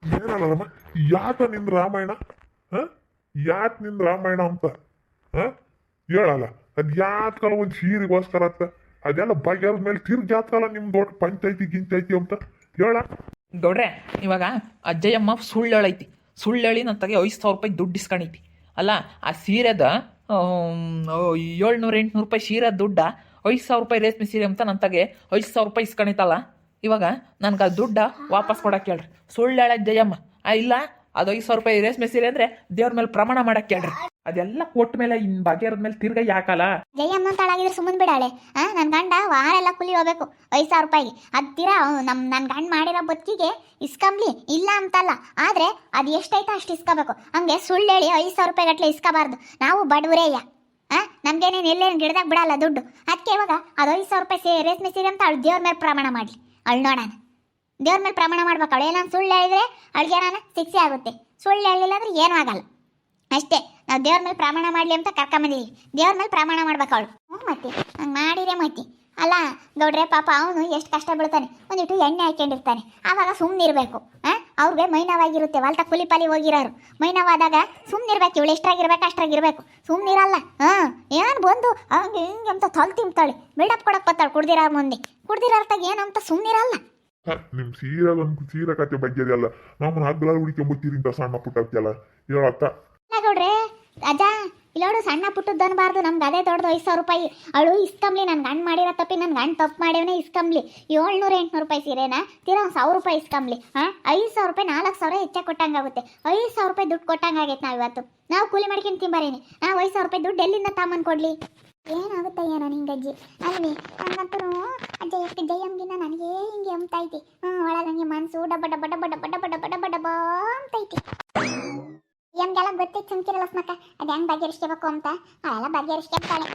ಏನಲ್ಲಮ್ಮ, ಯಾಕ ನಿಂದ ರಾಮಾಯಣ? ಹ ಯಾಕೆ ನಿಂದ ರಾಮಾಯಣ ಅಂತ ಹ ಹೇಳಲ್ಲ. ಅದ್ ಯಾಕಲ್ಲ ಒಂದು ಸೀರೆಗೋಸ್ಕರ ಅಂತ ಅದೆಲ್ಲ ಬಗೆಹರದ ಮೇಲೆ ತಿರ್ಗಿ ಯಾಕಲ್ಲ ನಿಮ್ ದೊಡ್ಡ ಪಂಚಾಯ್ತಿ ಗಿಂಚಾಯ್ತಿ ಅಂತ ಹೇಳ. ಗೌಡ್ರೆ, ಇವಾಗ ಅಜ್ಜಯ್ಯಮ್ಮ ಸುಳ್ಳು ಹೇಳೈತಿ. ಸುಳ್ಳು ಹೇಳಿ ನನ್ನ ತಗೆ 5,000 ರೂಪಾಯಿ ದುಡ್ಡು ಇಸ್ಕೊಂಡೈತಿ. ಅಲ್ಲ, ಆ ಸೀರೆದ 700-800 ರೂಪಾಯಿ ಸೀರೆ ದುಡ್ಡ 5,000 ರೂಪಾಯಿ ರೇಷ್ಮೆ ಸೀರೆ ಅಂತ ನನ್ನ ತಗೆ 5,000 ರೂಪಾಯಿ ಇಸ್ಕೊಂಡೈತಲ್ಲ. ಇವಾಗ ನನ್ಗೆ ಆ ದುಡ್ಡ ವಾಪಸ್ ಕೊಡಕ್ಕೆ ಹೇಳ್ರಿ. ಸುಳ್ಳು ಹೇಳ ಅಜ್ಜಯ್ಯಮ್ಮ. ಇಲ್ಲ, ಅದು 5,000 ರೂಪಾಯಿ ರೇಷ್ಮೆ ಸೀರೆ ಅಂದರೆ ದೇವ್ರ ಮೇಲೆ ಪ್ರಮಾಣ ಮಾಡಕ್ಕೆ ಹೇಳ್ರಿ. ಅದೆಲ್ಲ ಕೊಟ್ಟ ಮೇಲೆ ಇನ್ನು ಬಗೆಹರದ ಮೇಲೆ ತಿರ್ಗಾ ಯಾಕಲ್ಲ? ಜಯಮ್ಮ ತಾಳಾಗಿದ್ರೆ ಸುಮ್ಮನೆ ಬಿಡಾಳೆ. ನನ್ನ ಗಂಡ ವಾರ ಎಲ್ಲ ಕೂಲಿ ಹೋಗ್ಬೇಕು 5,000 ರೂಪಾಯಿಗೆ. ಅದ್ತೀರಾ ನನ್ನ ಗಂಡ ಮಾಡಿರೋ ಬದುಕಿಗೆ ಇಸ್ಕೊಂಬ್ಲಿ, ಇಲ್ಲ ಅಂತಲ್ಲ. ಆದರೆ ಅದು ಎಷ್ಟೈತೆ ಅಷ್ಟು ಇಸ್ಕೋಬೇಕು. ಹಂಗೆ ಸುಳ್ಳು ಹೇಳಿ 5,000 ರೂಪಾಯಿ ಗಟ್ಟಲೆ ಇಸ್ಕೋಬಾರ್ದು. ನಾವು ಬಡವರೇಯ. ನಮ್ಗೇನೇನು ಎಲ್ಲೇನು ಗಿಡದಾಗ ಬಿಡಲ್ಲ ದುಡ್ಡು. ಅದಕ್ಕೆ ಇವಾಗ ಅದು 5,000 ರೂಪಾಯಿ ರೇಷ್ಮೆ ಸೀರೆ ಅಂತ ಅವಳು ದೇವ್ರ ಮೇಲೆ ಪ್ರಮಾಣ ಮಾಡಲಿ. ಅವಳು ನೋಡೋಣ, ದೇವ್ರ ಮೇಲೆ ಪ್ರಮಾಣ ಮಾಡ್ಬೇಕು. ಅವಳು ಏನಾದ್ರು ಸುಳ್ಳು ಹೇಳಿದ್ರೆ ಅವಳಿಗೆ ಏನಾನ ಶಿಕ್ಷೆ ಆಗುತ್ತೆ. ಸುಳ್ಳು ಹೇಳಿಲ್ಲ ಅಂದ್ರೆ ಏನೂ ಆಗಲ್ಲ. ಅಷ್ಟೇ, ನಾವು ದೇವ್ರ ಮೇಲೆ ಪ್ರಮಾಣ ಮಾಡಲಿ ಅಂತ ಕರ್ಕೊಂಬಂದಿದ್ದೀವಿ. ದೇವ್ರ ಮೇಲೆ ಪ್ರಮಾಣ ಮಾಡ್ಬೇಕು ಅವಳು. ಮತ್ತೆ ಹಂಗೆ ಮಾಡಿರೇ ಮತ್ತೆ. ಅಲ್ಲ ಗೌಡ್ರೆ, ಪಾಪ ಅವನು ಎಷ್ಟು ಕಷ್ಟ ಬೀಳ್ತಾನೆ. ಒಂದಿಟ್ಟು ಎಣ್ಣೆ ಹಾಕೊಂಡಿರ್ತಾನೆ. ಆವಾಗ ಸುಮ್ಮನಿರ್ಬೇಕು. ಅವ್ರಿಗೆ ಮೈನವಾಗಿರುತ್ತೆ. ವಾಲ್ತ ಕೂಲಿ ಪಾಲಿ ಹೋಗಿರೋರು ಮೈನವಾದಾಗ ಸುಮ್ಮನಿರ್ಬೇಕು. ಇವಳು ಎಷ್ಟ್ರಾಗಿರ್ಬೇಕು ಅಷ್ಟ್ರಾಗಿರ್ಬೇಕು. ಸುಮ್ಮನಿರಲ್ಲ. ಏನು ಬಂದು ಹಂಗೆ ಹಿಂಗೆ ಅಂತ ತೊಲ್ ತಿಂತಾಳೆ. ಬಿಲ್ಡಪ್ ಕೊಡಕ್ಕೆ ಬರ್ತಾಳೆ. ಕುಡ್ದಿರೋ ಮುಂದೆ ಕುಡ್ದಿರೋರ್ತಾಗ ಏನಂತ ಸುಮ್ಮನಿರಲ್ಲ. ನಿಮ್ ಸೀರೆ ಕತೆ ಬಗ್ಗೆ ಅಲ್ಲ, ನಮ್ಮನ್ನ ಹಗ್ಗಳ ಹುಡುಕೊಂಬತ್ತೀರಿ ಅಂತ ಸಣ್ಣ ಪುಟ್ಟಲ್ಲ ಹೇಳತ್ತ. ಗೌಡ್ರೆ, ಅಜ್ಜ ಇಲ್ಲೋಡು, ಸಣ್ಣ ಪುಟ್ಟದ್ದು ಅನ್ಬಾರ್ದು. ನಮ್ಗೆ ಅದೇ ದೊಡ್ಡದು 5,000 ರೂಪಾಯಿ. ಅವಳು ಇಸ್ಕಂಬ್ಲಿ. ನನ್ನ ಗಂಡು ಮಾಡಿರೋ ತಪ್ಪಿ ನನ್ನ ಗಂಡು ತಪ್ಪು ಮಾಡ್ಯವನೇ ಇಸ್ಕಂಬ್ಲಿ. 700-800 ರೂಪಾಯಿ ಸೀರೆನಾ ತೀರಾ 1,000 ರೂಪಾಯಿ ಇಸ್ಕಂಬ್ಲಿ. 5,000 ರೂಪಾಯಿ 4,000 ಹೆಚ್ಚಾಗಿ ಕೊಟ್ಟಂಗಾಗುತ್ತೆ. 5,000 ರೂಪಾಯಿ ದುಡ್ಡು ಕೊಟ್ಟಂಗಾಗೈತೆ. ನಾವು ಇವತ್ತು ನಾವು ಕೂಲಿ ಮಾಡ್ಕೊಂಡು ತಿಂಬಾರೇನಿ. ನಾವು 5,000 ರೂಪಾಯಿ ದುಡ್ಡು ಎಲ್ಲಿಂದ ತಾಮನ್ ಕೊಡ್ಲಿ? ಏನಾಗುತ್ತೆ ಏನೋ ನಿಂಗಜ್ಜಿ ಅಲ್ವಿ. ನನಗಂತೂ ಅಜ್ಜ ಜಯಮ್ಗಿನ್ನ ನನಗೆ ಹಿಂಗೆ ಅಂತೈತಿ. ಒಳಗಂಗೆ ಮನಸ್ಸು ಡಬ್ಬ ಡಬ್ಬ ಡಬ್ಬ ಡಬ್ಬ ಡಬ್ಬ ಡಬ್ಬ ಡಬ್ಬ ಡಬ್ಬ ಅಂತೈತಿ. ಎಮ್ಗೆಲ್ಲ ಗೊತ್ತೈತಿ ಸುಮ್ಕಿರಲ್ಲ ಸ್ಮಕ್ಕ. ಅದು ಹೆಂಗೆ ಬಗೆಹರಿಸ್ಕೋಬೇಕು ಅಂತ ಅವೆಲ್ಲ ಬಗೆಹರಿಸ್ಕೊತಾಳೆ.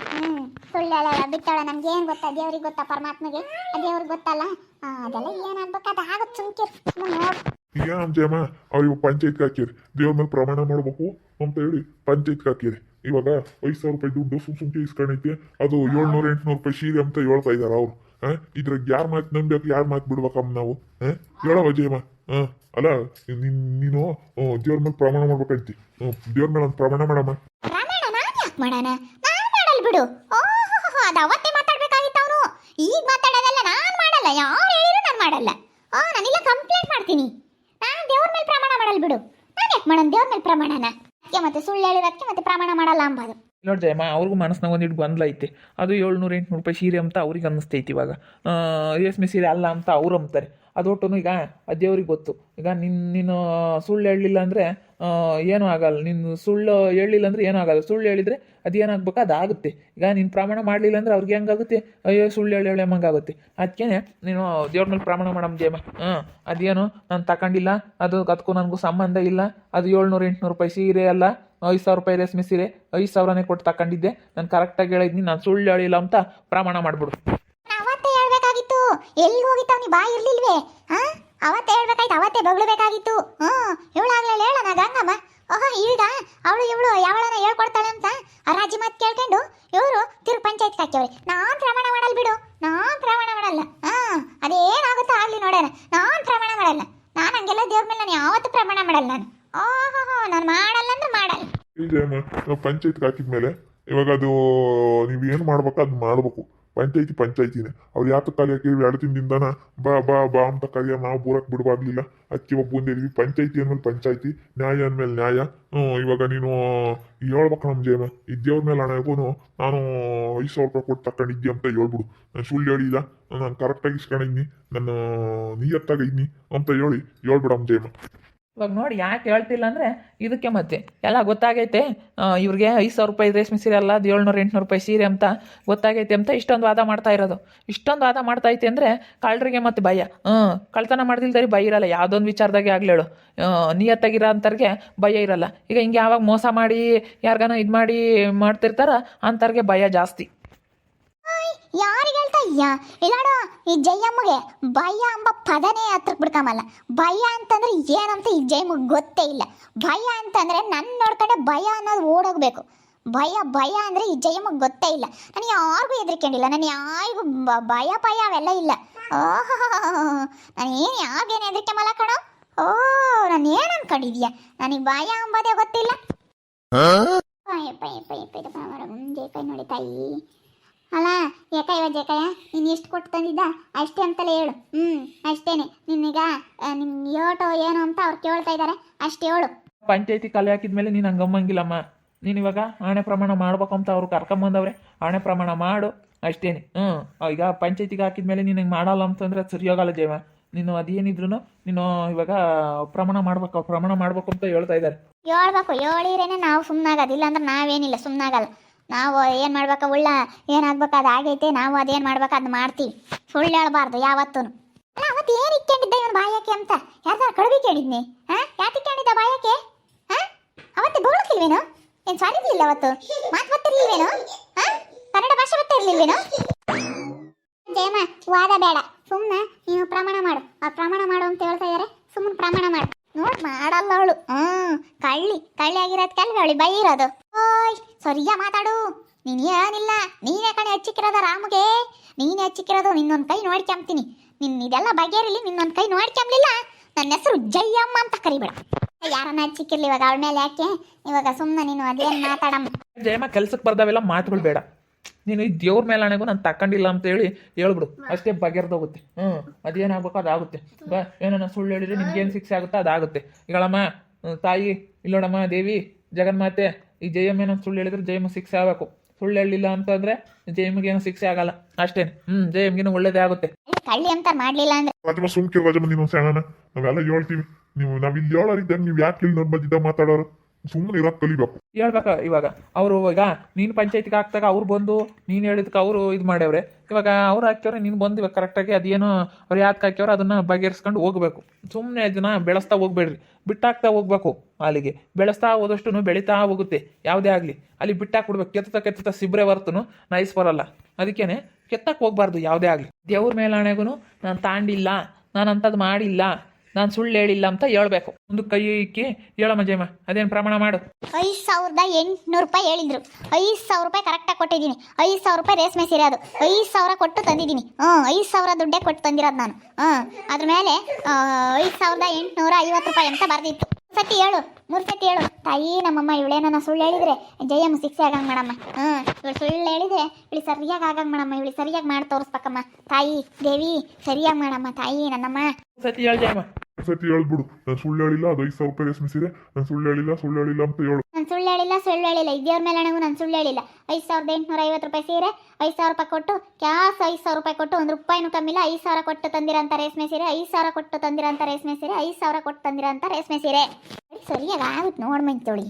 ಸುಳ್ಳೆಲ್ಲ ಬಿತ್ತಾಳೆ. ನಮ್ಗೆ ಏನು ಗೊತ್ತಾ? ದೇವ್ರಿಗೆ ಗೊತ್ತಾ? ಪರಮಾತ್ಮಗೆ ದೇವ್ರಿಗೆ ಗೊತ್ತಲ್ಲ. ಅದೆಲ್ಲ ಏನಾಗ್ಬೇಕು ಅದು ಆಗುತ್ತೆ. ಸುಮ್ಕಿರ್ ನೋಡು. ಈಗ ಜಯಮ್ಮ ಅವ್ರಿಗೆ ಪಂಚಾಯತ್ಗೆ ಹಾಕಿರಿ. ದೇವ್ರ ಮೇಲೆ ಪ್ರಮಾಣ ಮಾಡ್ಬೇಕು ಅಂತ ಹೇಳಿ ಪಂಚಾಯತ್ಗೆ ಹಾಕಿರಿ. ಇವಾಗ 5,000 ರೂಪಾಯಿ ದುಡ್ಡು ಸುಮ್ಕೆ ಇಸ್ಕೊಂಡೈತಿ. ಅದು 700-800 ರೂಪಾಯಿ ಸೀರೆ ಅಂತ ಹೇಳ್ತಾ ಇದಾರ ಅವ್ರು. ಇದ್ರಾಗ ಯಾರ ಮಾತು ನಂಬೇಕು, ಯಾರ ಮಾತು ಬಿಡ್ಬೇಕಮ್ಮ ನಾವು? ಹೇಳವ ಜಯಮ್ಮ. ಅಲ್ಲ, ನೀನು ದೇವ್ರ ಮೇಲೆ ಪ್ರಮಾಣ ಮಾಡ್ಬೇಕಂತಿ. ದೇವ್ರ ಮೇಲೆ ಒಂದು ಪ್ರಮಾಣ ಮಾಡಮ್ಮ. ಪ್ರಮಾಣ ನಾನು ಯಾಕೆ ಮಾಡೋಣ? ನಾನು ಮಾಡಲ್ ಬಿಡು. ಅದು ಅವತ್ತೇ ಮಾತಾಡ್ಬೇಕಾಗಿತ್ತು ಅವನು. ಈಗ ಮಾತಾಡೋದಲ್ಲ. ನಾನು ಮಾಡಲ್ಲ. ಯಾರು ಹೇಳಿದ್ರು ನಾನು ಮಾಡಲ್ಲ. ನಾನಿಲ್ಲ ಕಂಪ್ಲೇಂಟ್ ಮಾಡ್ತೀನಿ. ನಾನು ದೇವ್ರ ಮೇಲೆ ಪ್ರಮಾಣ ಮಾಡಲ್ ಬಿಡು. ನಾನು ಯಾಕೆ ಮಾಡೋಣ ದೇವ್ರ ಮೇಲೆ ಪ್ರಮಾಣನ? ಅದಕ್ಕೆ ಮತ್ತೆ ಸುಳ್ಳು ಹೇಳಿರೋದಕ್ಕೆ ಮತ್ತೆ ಪ್ರಮಾಣ ಮಾಡಲ್ಲ ಅಂಬೋದು. ನೋಡಿ ಜಯಮ್ಮ, ಅವ್ರಿಗೂ ಮನಸ್ಸಿನಾಗ ಒಂದಿಟ್ಟು ಗೊಂದಲ ಐತಿ. ಅದು 700-800 ರೂಪಾಯಿ ಸೀರೆ ಅಂತ ಅವ್ರಿಗೆ ಅನ್ನಿಸ್ತೈತಿ. ಇವಾಗ ರೇಷ್ಮೆ ಸೀರೆ ಅಲ್ಲ ಅಂತ ಅವ್ರು ಅಂತಾರೆ. ಅದೊಟ್ಟು ಈಗ ದೇವ್ರಿಗೆ ಗೊತ್ತು. ಈಗ ನೀನು ಸುಳ್ಳು ಹೇಳಲಿಲ್ಲ ಅಂದರೆ ಏನೂ ಆಗಲ್ಲ. ನೀನು ಸುಳ್ಳು ಹೇಳಲಿಲ್ಲ ಅಂದರೆ ಏನೂ ಆಗಲ್ಲ. ಸುಳ್ಳು ಹೇಳಿದರೆ ಅದೇನಾಗಬೇಕು ಅದಾಗುತ್ತೆ. ಈಗ ನೀನು ಪ್ರಮಾಣ ಮಾಡಲಿಲ್ಲ ಅಂದರೆ ಅವ್ರಿಗೆ ಹೆಂಗಾಗುತ್ತೆ? ಅಯ್ಯೋ ಸುಳ್ಳು ಹೇಳಿ ಹೆಂಗಾಗುತ್ತೆ. ಅದಕ್ಕೆ ನೀನು ದೇವ್ರ ಮೇಲೆ ಪ್ರಮಾಣ ಮಾಡಮ್ಮ ಜಯಮ್ಮ. ಅದೇನು ನಾನು ತಗೊಂಡಿಲ್ಲ, ಅದಕ್ಕೂ ನನಗೂ ಸಂಬಂಧ ಇಲ್ಲ. ಅದು 700-800 ರೂಪಾಯಿ ಸೀರೆ ಅಲ್ಲ, 5,000 ರೂಪಾಯಿ ರೇಷ್ಮೆ ಸೀರೆ 5,000ನೇ ಕೊಟ್ಟು ತಗೊಂಡಿದ್ದೆ. ನಾನು ಕರೆಕ್ಟಾಗಿ ಹೇಳಿದ್ನಿ, ನಾನು ಸುಳ್ಳು ಹೇಳಿಲ್ಲ ಅಂತ ಪ್ರಮಾಣ ಮಾಡಿಬಿಡು. ಅವತ್ತೇ ಹೇಳ್ಬೇಕಾಗಿತ್ತು. ಎಲ್ಲಿ ಹೋಗಿತ್ತು ನೀ? ಬಾಯಿ ಇರ್ಲಿಲ್ವೇ? ಅವತ್ತೇ ಹೇಳ್ಬೇಕಾಯ್ತು. ಅವತ್ತೇ ಬಗ್ಳಬೇಕಾಗಿತ್ತು. ಇವಳಾಗ್ಲೇ ಹೇಳೋಣ ಗಂಗಮ್ಮ. ಈಗ ಇವಳು ಯಾವಳನ ಹೇಳ್ಕೊಡ್ತಾಳೆ ಅಂತ ರಾಜಿ ಮಾತು ಕೇಳ್ಕೊಂಡು ಇವರು ತಿರುಗಿ ಪಂಚಾಯತ್ಗೆ ಹಾಕ್ಯವ್ರಿ. ನಾನು ಪ್ರಮಾಣ ಮಾಡಲ್ ಬಿಡು. ನಾನು ಪ್ರಮಾಣ ಮಾಡಲ್ಲ. ಅದೇನಾಗುತ್ತೋ ಆಗ್ಲಿ ನೋಡೋಣ. ನಾನು ಪ್ರಮಾಣ ಮಾಡಲ್ಲ. ನಾನು ಹಂಗೆಲ್ಲ ದೇವ್ರ ಮೇಲೆ ನಾನು ಯಾವತ್ತೂ ಪ್ರಮಾಣ ಮಾಡಲ್ಲ. ನಾನು ಮಾಡಲ್ಲ ಅಂದ್ರೆ ಮಾಡಲ್ಲ. ನಾವು ಪಂಚಾಯತ್ಗೆ ಹಾಕಿದ್ಮೇಲೆ ಇವಾಗ ಅದು ನೀವೇನು ಮಾಡ್ಬೇಕು ಅದು ಮಾಡ್ಬೇಕು. ಪಂಚಾಯತಿನೇ ಅವ್ರು ಯಾತ ಕಾಲಿ ಹಾಕಿ 2 ದಿನದಿಂದನ ಬಾ ಬಾ ಬಾ ಅಂತ ಕರಿಯ ನಾವು ಬೂರಕ್ ಬಿಡಬಾರ್ಲಿಲ್ಲ. ಅದಕ್ಕೆ ಒಬ್ಬ ಬಂದಿದ್ವಿ. ಪಂಚಾಯತಿ ಅಂದ್ಮೇಲೆ ಪಂಚಾಯತಿ, ನ್ಯಾಯ ಅಂದ್ಮೇಲೆ ನ್ಯಾಯ. ಇವಾಗ ನೀನು ಹೇಳ್ಬೇಕು ನಮ್ಮ ಜಯಮ್ಮ. ಈ ದೇವ್ರ ಮೇಲೆ ಹಣಗೂ ನಾನು 5,000 ರೂಪಾಯಿ ಕೊಟ್ಟು ತಗೊಂಡಿದ್ದಿ ಅಂತ ಹೇಳ್ಬಿಡು. ನಾನು ಸುಳ್ಳು ಹೇಳಿಲ್ಲ, ನಾನು ಕರೆಕ್ಟಾಗಿ ಇಸ್ಕೊಂಡಿದ್ನಿ, ನನ್ನ ನಿಯತ್ತಾಗಿದ್ನಿ ಅಂತ ಹೇಳ್ಬಿಡಮ್ಮ ಜಯಮ್ಮ. ಇವಾಗ ನೋಡಿ ಯಾಕೆ ಹೇಳ್ತಿಲ್ಲ ಅಂದರೆ ಇದಕ್ಕೆ ಮತ್ತೆ ಎಲ್ಲ ಗೊತ್ತಾಗೈತೆ. ಇವ್ರಿಗೆ 5,000 ರೂಪಾಯಿ ರೇಷ್ಮೆ ಸೀರೆ ಅಲ್ಲ, ಅದು 700-800 ರೂಪಾಯಿ ಸೀರೆ ಅಂತ ಗೊತ್ತಾಗೈತೆ ಅಂತ ಇಷ್ಟೊಂದು ವಾದ ಮಾಡ್ತಾ ಇರೋದು. ಇಷ್ಟೊಂದು ವಾದ ಮಾಡ್ತಾ ಐತೆ ಅಂದರೆ ಕಳ್ಳರಿಗೆ ಮತ್ತೆ ಭಯ. ಕಳ್ತನ ಮಾಡ್ದಿಲ್ದರಿ ಭಯ ಇರಲ್ಲ. ಯಾವುದೊಂದು ವಿಚಾರದಾಗೆ ಆಗ್ಲೇಳು, ನಿಯತ್ತಾಗಿರೋ ಅಂಥವ್ರಿಗೆ ಭಯ ಇರಲ್ಲ. ಈಗ ಹಿಂಗೆ ಯಾವಾಗ ಮೋಸ ಮಾಡಿ ಯಾರಿಗಾನ ಇದು ಮಾಡಿ ಮಾಡ್ತಿರ್ತಾರ ಅಂಥವ್ರಿಗೆ ಭಯ ಜಾಸ್ತಿ. ಯಾರಿಗೆ ಹೇಳ್ತಾ ಇಯ್ಯ? ಇಲ್ಲಾಡು, ಈ ಜಯಮ್ಮಗೆ ಭಯ ಎಂಬ ಪದನೇ ಹತ್ರಕ್ಕೆ ಬಿಡ್ಕಮಲ್ಲ. ಭಯ ಅಂತಂದ್ರೆ ಏನಂತ ಈ ಜಯಮ್ಮಗೆ ಗೊತ್ತೇ ಇಲ್ಲ. ಭಯ ಅಂತಂದ್ರೆ ನನ್ನ ನೋಡ್ಕೊಂಡೆ ಭಯ ಅನ್ನೋದು ಓಡೋಗ್ಬೇಕು. ಭಯ ಅಂದರೆ ಈ ಜಯಮ್ಮಗೆ ಗೊತ್ತೇ ಇಲ್ಲ. ನಾನು ಯಾರಿಗೂ ಹೆದರ್ಕೊಂಡಿಲ್ಲ. ನಾನು ಯಾರಿಗೂ ಭಯ ಅವೆಲ್ಲ ಇಲ್ಲ. ನಾನು ಏನು ಯಾರಿಗೇನು ಹೆದರ್ಕೊಂಬಲ್ಲ ಕಣೋ. ಓ ನಾನು ಏನು ಅನ್ಕೊಂಡಿದ್ಯಾ, ನನಗೆ ಬಾಯ ಅಂಬೋದೇ ಗೊತ್ತಿಲ್ಲ. ಜೇಕಾಯಿ ನೋಡಿ ತಾಯಿ. ಅಲ್ಲ ಏಕಾಯವ ಜೇಕಾಯ, ನೀನು ಎಷ್ಟು ಕೊಟ್ಟು ತಂದಿದ್ದ ಅಷ್ಟೇ ಅಂತಲೇ ಹೇಳು. ಅಷ್ಟೇನೆ. ನಿನ್ನೀಗ ನಿನ್ನ ಯೋಟೋ ಏನು ಅಂತ ಅವ್ರು ಕೇಳ್ತಾ ಇದ್ದಾರೆ, ಅಷ್ಟೇ ಹೇಳು. ಪಂಚಾಯತಿ ಕಲೆ ಹಾಕಿದ್ಮೇಲೆ ನೀನು ಹಂಗಮ್ಮಂಗಿಲ್ಲಮ್ಮ. ನೀನು ಇವಾಗ ಆಣೆ ಪ್ರಮಾಣ ಮಾಡ್ಬೇಕಂತ ಅವ್ರು ಕರ್ಕೊಂಬಂದವ್ರೆ, ಆಣೆ ಪ್ರಮಾಣ ಮಾಡು ಅಷ್ಟೇನೆ. ಈಗ ಪಂಚಾಯತಿಗೆ ಹಾಕಿದ್ಮೇಲೆ ನೀನು ಹಿಂಗೆ ಮಾಡಲ್ಲ ಅಂತಂದ್ರೆ ಅದು ಸರಿ ಹೋಗಲ್ಲ ಜಯಮ್ಮ. ನೀನು ಅದೇನಿದ್ರು ನೀನು ಇವಾಗ ಪ್ರಮಾಣ ಮಾಡ್ಬೇಕು, ಪ್ರಮಾಣ ಮಾಡ್ಬೇಕು ಅಂತ ಹೇಳ್ತಾ ಇದ್ದಾರೆ. ಹೇಳ್ಬೇಕು, ಹೇಳಿರೇನೆ ನಾವು ಸುಮ್ಮನಾಗೋದಿಲ್ಲ ಅಂದ್ರೆ ನಾವೇನಿಲ್ಲ ಸುಮ್ಮನಾಗಲ್ಲ. ನಾವು ಏನು ಮಾಡ್ಬೇಕು, ಉಳ್ಳ ಏನಾಗ್ಬೇಕು ಅದು ಆಗೈತೆ, ನಾವು ಅದೇನು ಮಾಡ್ಬೇಕು ಅದನ್ನ ಮಾಡ್ತೀವಿ. ಸುಳ್ಳು ಹೇಳ್ಬಾರ್ದು ಯಾವತ್ತೂ. ಅಲ್ಲ ಅವತ್ತು ಏನು ಇಕ್ಕೊಂಡಿದ್ದ ಇವನು ಬಾಯಕ್ಕೆ ಅಂತ ಯಾರ್ದಾರು ಕಡುಬಿ ಕೇಳಿದ್ನಿ? ಯಾಕೆ ಇಕ್ಕೊಂಡಿದ್ದ ಬಾಯಕ್ಕೆ? ಅವತ್ತು ಬೋಳಕ್ಕಿಲ್ವೇನು? ಏನು ಸಾರಿರ್ಲಿಲ್ಲ ಅವತ್ತು? ಮಾತು ಗೊತ್ತಿರ್ಲಿಲ್ವೇನು? ಕನ್ನಡ ಭಾಷೆ ಗೊತ್ತಿರ್ಲಿಲ್ವೇನು? ಜಯಮ್ಮ ವಾದ ಬೇಡ, ಸುಮ್ಮನೆ ನೀವು ಪ್ರಮಾಣ ಮಾಡು. ಆ ಪ್ರಮಾಣ ಮಾಡು ಅಂತ ಹೇಳ್ತಾ ಇದ್ದಾರೆ, ಸುಮ್ಮನೆ ಪ್ರಮಾಣ ಮಾಡು. ನೋಡ್ ಮಾಡಲ್ಲ ಅವಳು. ಕಳ್ಳಿ ಆಗಿರೋದು ಅವಳಿ ಬೈರೋದು. ಓಯ್ ಸರಿಯಾ ಮಾತಾಡು. ನೀನು ಏನಿಲ್ಲ, ನೀನೇ ಕಣೆ ಹಚ್ಚಿಕ್ಕಿರೋದ ರಾಮಗೆ, ನೀನೇ ಹಚ್ಚಿಕ್ಕಿರೋದು. ನಿನ್ನೊಂದು ಕೈ ನೋಡ್ಕೊಂತೀನಿ. ಇದೆಲ್ಲ ಬಗೆಹರಿಲಿ, ನಿನ್ನೊಂದು ಕೈ ನೋಡ್ಕೊಂಬ್ಲಿಲ್ಲ ನನ್ನ ಹೆಸರು ಜಯಮ್ಮ ಅಂತ ಕರಿಬೇಡ. ಯಾರನ್ನ ಹಚ್ಚಿಕ್ಕಿರ್ಲಿ ಇವಾಗ ಅವಳ ಮೇಲೆ ಯಾಕೆ? ಇವಾಗ ಸುಮ್ಮನೆ ನೀನು ಅದೇನು ಮಾತಾಡಮ್ಮ. ಜಯಮ್ಮ ಕೆಲ್ಸಕ್ಕೆ ಬರ್ದಾವೆಲ್ಲ ಮಾತುಗಳು ಬೇಡ. ನೀನು ಈ ದೇವ್ರ ಮೇಲಾಣೆಗೂ ನಾನು ತಕೊಂಡಿಲ್ಲ ಅಂತ ಹೇಳಿ ಹೇಳ್ಬಿಡು, ಅಷ್ಟೇ ಬಗೆರ್ದೋಗುತ್ತೆ. ಅದೇನಾಗಬೇಕು ಅದಾಗುತ್ತೆ. ಏನನ್ನ ಸುಳ್ಳು ಹೇಳಿದ್ರೆ ನಿಮ್ಗೇನು ಶಿಕ್ಷೆ ಆಗುತ್ತೋ ಅದಾಗುತ್ತೆ. ಈಗಳಮ್ಮ ತಾಯಿ ಇಲ್ಲೋಡಮ್ಮ ದೇವಿ ಜಗನ್ಮಾತೆ, ಈ ಜಯಮ್ಮ ಏನೋ ಸುಳ್ಳು ಹೇಳಿದ್ರೆ ಜಯಮ್ಮ ಶಿಕ್ಷೆ ಆಗಬೇಕು. ಸುಳ್ಳು ಹೇಳಿಲ್ಲ ಅಂತಂದ್ರೆ ಜಯಮ್ಗೇನು ಶಿಕ್ಷೆ ಆಗಲ್ಲ ಅಷ್ಟೇ. ಜಯಮ್ಗೇನು ಒಳ್ಳೇದೇ ಆಗುತ್ತೆ. ಕಳ್ಳಿ ಅಂತ ಮಾಡ್ಲಿಲ್ಲ ಅಂದ್ರೆ ರಾಜಮ್ಮ ಸುಮ್ಕೆ ರಾಜಮ್ಮ, ನೀನು ಸಣ್ಣ ನಾವೆಲ್ಲ ಹೇಳ್ತೀವಿ. ನಾವಿಲ್ಲಿ ಹೇಳೋರಿದ್ದಾಗ ನೀವು ಯಾಕೆ ಇಲ್ಲಿ ನಮ್ಮ ಮಧ್ಯದ ಮಾತಾಡೋರು? ಸುಮ್ಮನೆ ಇರೋದು ಕಲಿಬೇಕು. ಹೇಳ್ಬೇಕ ಇವಾಗ ಅವರು ಈಗ ನೀನು ಪಂಚಾಯತಿಗೆ ಹಾಕ್ದಾಗ ಅವ್ರು ಬಂದು ನೀನು ಹೇಳಿದಕ್ಕೆ ಅವರು ಇದು ಮಾಡ್ಯವ್ರೆ. ಇವಾಗ ಅವ್ರು ಹಾಕ್ಯವ್ರೆ, ನೀನು ಬಂದು ಇವಾಗ ಕರೆಕ್ಟಾಗಿ ಅದೇನೋ ಅವ್ರು ಯಾಕೆ ಹಾಕ್ಯವ್ರೆ ಅದನ್ನು ಬಗೆಹರಿಸ್ಕೊಂಡು ಹೋಗ್ಬೇಕು. ಸುಮ್ಮನೆ ಅದನ್ನ ಬೆಳೆಸ್ತಾ ಹೋಗ್ಬೇಡ್ರಿ, ಬಿಟ್ಟಾಕ್ತಾ ಹೋಗ್ಬೇಕು. ಅಲ್ಲಿಗೆ ಬೆಳೆಸ್ತಾ ಹೋದಷ್ಟು ಬೆಳೀತಾ ಹೋಗುತ್ತೆ ಯಾವುದೇ ಆಗಲಿ. ಅಲ್ಲಿ ಬಿಟ್ಟಾಕ್ಬಿಡ್ಬೇಕು. ಕೆತ್ತ ಸಿಬ್ರೆ ಬರ್ತನು ನೈಸ್ ಬರಲ್ಲ. ಅದಕ್ಕೇನೆ ಕೆತ್ತಕ್ಕೆ ಹೋಗ್ಬಾರ್ದು ಯಾವುದೇ ಆಗಲಿ. ದೇವ್ರ ಮೇಲಾಣೆಗೂ ನಾನು ತಾಂಡಿಲ್ಲ, ನಾನು ಅಂಥದ್ದು ಮಾಡಿಲ್ಲ, ನಾನು ಸುಳ್ಳು ಹೇಳಿಲ್ಲ ಅಂತ ಹೇಳ್ಬೇಕು. ಒಂದು ಕೈ ಇಕ್ಕಿ ಹೇಳಮ್ಮ ಜಯಮ್ಮ, ಅದೇನು ಪ್ರಮಾಣ ಮಾಡು. 5800 ರೂಪಾಯಿ ಹೇಳಿದ್ರು. 5000 ರೂಪಾಯಿ ಕರೆಕ್ಟಾಗಿ ಕೊಟ್ಟಿದ್ದೀನಿ. 5000 ರೂಪಾಯಿ ರೇಷ್ಮೆ ಸೀರೆ, ಅದು 5000 ಕೊಟ್ಟು ತಂದಿದ್ದೀನಿ. 5000 ದುಡ್ಡೇ ಕೊಟ್ಟು ತಂದಿರೋದು ನಾನು. ಅದ್ರ ಮೇಲೆ 5850 ರೂಪಾಯಿ ಅಂತ ಬರ್ದಿತ್ತು. ಸತಿ ಹೇಳು, 3 ಸತಿ ಹೇಳು. ತಾಯಿ ನಮ್ಮಮ್ಮ ಇವಳೇನ ಸುಳ್ಳು ಹೇಳಿದ್ರೆ ಜಯಮ್ಮ ಶಿಕ್ಷೆ ಆಗಂಗೆ ಮಾಡಮ್ಮ. ಇವಳು ಸುಳ್ಳು ಹೇಳಿದ್ರೆ ಇವಳು ಸರಿಯಾಗಿ ಆಗಂಗೆ ಮಾಡಮ್ಮ. ಇವಳು ಸರಿಯಾಗಿ ಮಾಡಿ ತೋರಿಸ್ಬೇಕಮ್ಮ. ತಾಯಿ ದೇವಿ ಸರಿಯಾಗಿ ಮಾಡಮ್ಮ ತಾಯಿ ನನ್ನಮ್ಮ. ಸತಿ ಹೇಳು ಜಯಮ್ಮ. ಸತಿ ಹೇಳ್ಬಿಡು, ನಾನು ಸುಳ್ಳು ಹೇಳಿಲ್ಲ, ಅದು 5000 ರೂಪಾಯಿ ರೇಷ್ಮೆ ಸೀರೆ, ನಾನು ಸುಳ್ಳು ಹೇಳಿಲ್ಲ ಅಂತ ಹೇಳು. ನಾನು ಸುಳ್ಳು ಹೇಳಿಲ್ಲ. ಇದೇವ್ರ ಮೇಲೆ ನನಗೂ ನಾನು ಸುಳ್ಳು ಹೇಳಿಲ್ಲ. 5850 ರೂಪಾಯಿ ಸೀರೆ, 5000 ರೂಪಾಯಿ ಕೊಟ್ಟು ಕ್ಯಾಶ್ 5000 ರೂಪಾಯಿ ಕೊಟ್ಟು 1 ರೂಪಾಯಿನೂ ಕಮ್ಮಿಲ್ಲ. 5000 ಕೊಟ್ಟು ತಂದಿರೋಂಥ ರೇಷ್ಮೆ ಸೀರೆ, 5000 ಕೊಟ್ಟು ತಂದಿರೋಂಥ ರೇಷ್ಮೆ ಸೀರೆ, 5000 ಕೊಟ್ಟು ತಂದಿರೋಂಥ ರೇಷ್ಮೆ ಸೀರೆ. ಸರಿಯಾಗಿ ಆಗುತ್ತೆ ನೋಡ್ಮಂತೋಳಿ.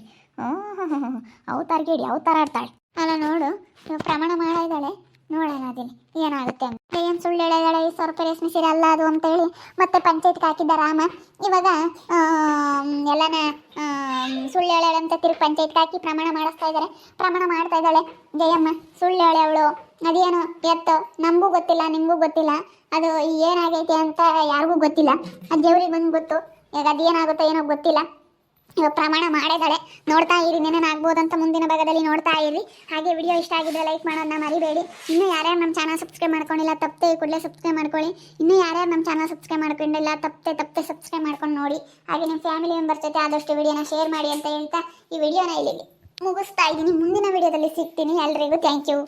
ಅವತಾರಿಗೆ ಇಡಿ ಅವತಾರ ಆಡ್ತಾಳೆ ಅಲ್ಲ. ನೋಡು ಪ್ರಮಾಣ ಮಾಡಿದ್ದಾಳೆ, ನೋಡೋಣ ಅದೇನೆ ಏನಾಗುತ್ತೆ ಅಂತ. ಏನು ಸುಳ್ಳು ಹೇಳಿದಾಳೆ 5000 ರೂಪಾಯಿ ರೇಷ್ಮೆ ಸೀರೆ ಅಲ್ಲ ಅದು ಅಂತ ಹೇಳಿ ಮತ್ತೆ ಪಂಚಾಯತ್ಗೆ ಹಾಕಿದ್ದ ರಾಮ. ಇವಾಗ ಎಲ್ಲನ ಸುಳ್ಳು ಹೇಳಾಳೆ ಅಂತ ತಿರುಗಿ ಪಂಚಾಯತ್ಗೆ ಹಾಕಿ ಪ್ರಮಾಣ ಮಾಡಿಸ್ತಾ ಇದ್ದಾರೆ. ಪ್ರಮಾಣ ಮಾಡ್ತಾ ಇದ್ದಾಳೆ ಜಯಮ್ಮ. ಸುಳ್ಳು ಹೇಳಿ ಅವಳು ಅದೇನು ಎತ್ತು ನಮಗೂ ಗೊತ್ತಿಲ್ಲ, ನಿಮಗೂ ಗೊತ್ತಿಲ್ಲ. ಅದು ಏನಾಗೈತೆ ಅಂತ ಯಾರಿಗೂ ಗೊತ್ತಿಲ್ಲ. ಅದು ದೇವ್ರಿಗೆ ಬಂದು ಗೊತ್ತು. ಈಗ ಅದೇನಾಗುತ್ತೋ ಏನೋ ಗೊತ್ತಿಲ್ಲ. ಇವಾಗ ಪ್ರಮಾಣ ಮಾಡಿದಾಳೆ. ನೋಡ್ತಾ ಇರಿ, ನೆನೇನಾಗ್ಬೋದು ಅಂತ ಮುಂದಿನ ಭಾಗದಲ್ಲಿ ನೋಡ್ತಾ ಇರಿ. ಹಾಗೆ ವಿಡಿಯೋ ಇಷ್ಟ ಆಗಿದ್ರೆ ಲೈಕ್ ಮಾಡೋದನ್ನ ಮರಿಬೇಡಿ. ಇನ್ನೂ ಯಾರ್ಯಾರು ನಮ್ಮ ಚಾನಲ್ ಸಬ್ಸ್ಕ್ರೈಬ್ ಮಾಡ್ಕೊಂಡಿಲ್ಲ ತಪ್ಪದೆ ಕೂಡಲೇ ಸಬ್ಸ್ಕ್ರೈಬ್ ಮಾಡ್ಕೊಳ್ಳಿ. ಇನ್ನೂ ಯಾರ್ಯಾರು ನಮ್ಮ ಚಾನಲ್ ಸಬ್ಸ್ಕ್ರೈಬ್ ಮಾಡ್ಕೊಂಡಿಲ್ಲ ತಪ್ಪದೆ ಸಬ್ಸ್ಕ್ರೈಬ್ ಮಾಡ್ಕೊಂಡು ನೋಡಿ. ಹಾಗೆ ನಿಮ್ಮ ಫ್ಯಾಮಿಲಿ ಮೆಂಬರ್ಸ್ ಜೊತೆ ಆದಷ್ಟು ವಿಡಿಯೋನ ಶೇರ್ ಮಾಡಿ ಅಂತ ಹೇಳ್ತಾ ಈ ವಿಡಿಯೋನ ಇಲ್ಲಿ ಮುಗಿಸ್ತಾ ಇದ್ದೀನಿ. ಮುಂದಿನ ವಿಡಿಯೋದಲ್ಲಿ ಸಿಗ್ತೀನಿ. ಎಲ್ರಿಗೂ ಥ್ಯಾಂಕ್ ಯು.